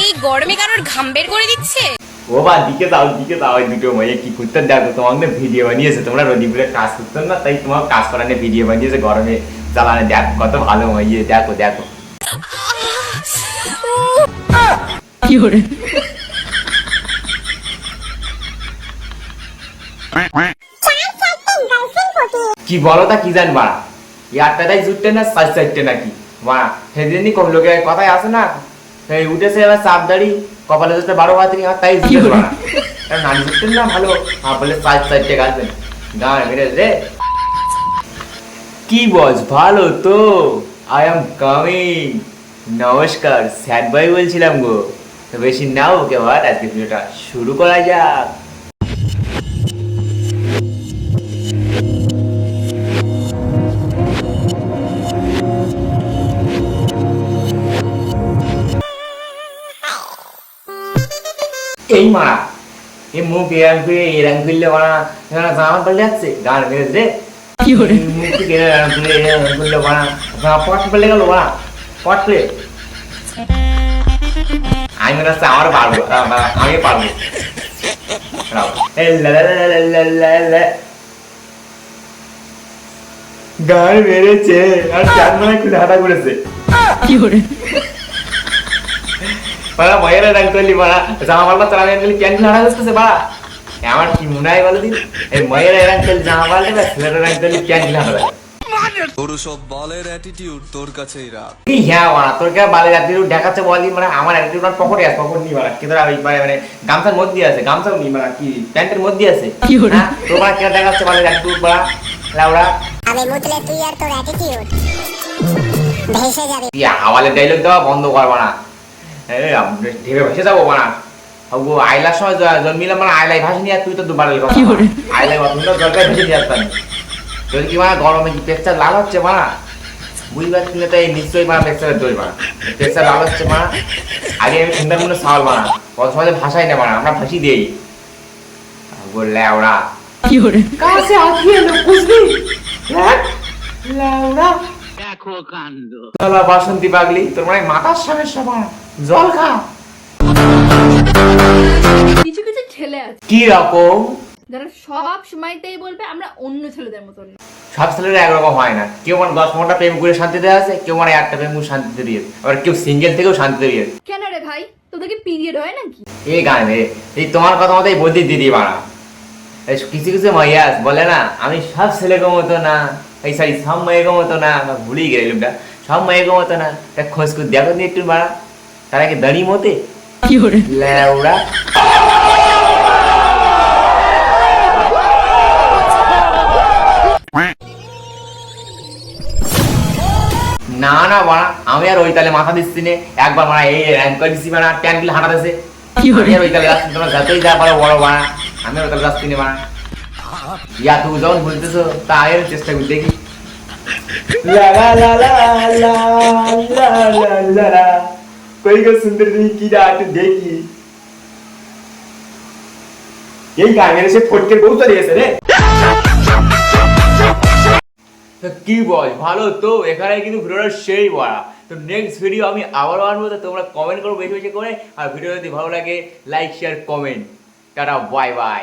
এই গরমে কারোর ঘাম বের করে দিচ্ছে। ও বা দিকে দাও ওই দুটো মেয়ে কি করতে দেখো, তোমাকে ভিডিও বানিয়েছে, তোমরা রোদিপুরে কাজ করতো না, তাই তোমার কাজ করানো ভিডিও বানিয়েছে গরমে জ্বালানে, দেখ কত ভালো মেয়ে, দেখো দেখো কি করে কি বলো তা কি জান বাড়া, ইয়ারটাই জুটতে না সাইজ সাইডতে নাকি বাড়া, সেদিনই কম লোকের কথাই আছে না, এই উঠেছে এবার চাপ দাড়ি কপালে জুটতে 12 বাতি আর তাই জুটে বাড়া, কারণ নানি জুটতেন না ভালো, বলে সাইজ সাইডতে গাছেন গান মেরে রে। কি বস ভালো তো, আই এম কামিং। নমস্কার, স্যাড বয় বলছিলাম গো, তো বেশি নাও ওকে বাট, আজকে ভিডিওটা শুরু করা যাক। এই মারা এই মুখ এরম করে এরম করলে মারা জামা পাল্টে যাচ্ছে গান মেরেছে রে, কি করে মুখ থেকে এরম করে এরম করলে মারা জামা পট পাল্টে গেল মারা পট করে, আমি মনে হচ্ছে আমার পারবো, আমি পারবো। গান মেরেছে আর চার মনে খুলে হাঁটা করেছে, কি করে বাড়া ময়ের রং করলি বাড়া জামা পাল্টা চালানো গেলি ক্যান্টিন হাঁটা করতেছে বাড়া, আমার কি মনে হয় বলো দিন, এই ময়ের রং করলি জামা পাল্টা বা ছেলের রং করলি ক্যান্টিন হাঁটা, তোর সব বালের অ্যাটিটিউড তোর কাছেই রাখ। কি হ্যাঁ বাড়া তোর কে বালের অ্যাটিটিউড দেখাচ্ছে বলি, মানে আমার অ্যাটিটিউড আমার পকেটে আছে, পকেট নি বাড়া কিন্তু মানে গামছার মধ্যে আছে, গামছাও নি বাড়া কি প্যান্টের মধ্যে আছে, কি করে? হ্যাঁ তোমার কে দেখাচ্ছে বালের অ্যাটিটিউড বাড়া লাউড়া, আমি মুতলে তুই আর তোর অ্যাটিটিউড ভেসে যাবে। কি হাওয়ালে ডায়লগ দেওয়া বন্ধ কর বাড়া, ঢেবে ভেসে যাবো বাড়া, আইলার সময় জন্মিলাম মানে আইলাই ভাসি নিয়ে তুই তো দুবার কি করে? আইলাই বাথরুম জলটাই ভেসে দিয়ে আসতাম, যদি কি মানে গরমে কি পেটটা লাল হচ্ছে মারা, বুঝতে পারছি না, তাই নিশ্চয়ই মারা পেটটা দই মারা, পেটটা লাল হচ্ছে মারা, আগে আমি সুন্দর মনে সাওয়াল মারা, কত সমাজে ভাষাই না মারা, আমরা ভাসি দিই বললে ওরা কি করে কাছে আঁকিয়ে এলো বুঝলি, লাউড়া দেখো কাণ্ড। চলা বাসন্তী পাগলি, তোর মানে মাথার সমস্যা মারা, জল খা। কিছু কিছু ছেলে আছে কি রকম? যারা সব সময়তেই বলবে আমরা অন্য ছেলেদের মতন না। সব ছেলেরা একরকম হয় না, কেউ মানে 10-15টা প্রেম করে শান্তিতে আছে, কেউ মানে একটা প্রেম করে শান্তিতে দিয়ে, আবার কেউ সিঙ্গেল থেকেও শান্তিতে দিয়ে। কেন রে ভাই, তোদের কি পিরিয়ড হয় নাকি? এই গান রে, এই তোমার কথা মতোই বলতে দিদি বাড়া, কিছু কিছু মাইয়াস বলে না আমি সব ছেলেকে মতো না, এই সরি সব মেয়েকে মতো না, ভুলেই গেলে লোকটা, সব মেয়েকে মতো না, তা খোঁজ করে দেখো নি একটু বাড়া, তারা কি দাঁড়ি মতে কি করে লেউড়া। না না বাড়া, আমি আর ওই তালে মাথা দিচ্ছি না, একবার মারা এই র্যাঙ্ক করে দিচ্ছি বাড়া, প্যান্ট গুলো হাঁটা দিচ্ছে, কি করে? আমি আর ওই তালে যাচ্ছি, তোমরা যতই যা পারো বড় বাড়া, আমি আর ওই তালে যাচ্ছি না বাড়া, ইয়া তুমি যখন বলতেছো তা আমি চেষ্টা করি দেখি, লা লা লা লা লা লা লা লা লা, কই গো সুন্দর দেখি কি যা একটু দেখি, এই গানের সে ফটকে বউ চলে গেছে রে। কি বল ভালো তো, এখানে কিন্তু ভিডিওটা সেই বড়া, তো নেক্সট ভিডিও আমি আবারও আনবো, তো তোমরা কমেন্ট করো বেশি বেশি করে, আর ভিডিও যদি ভালো লাগে like share comment, tata bye bye.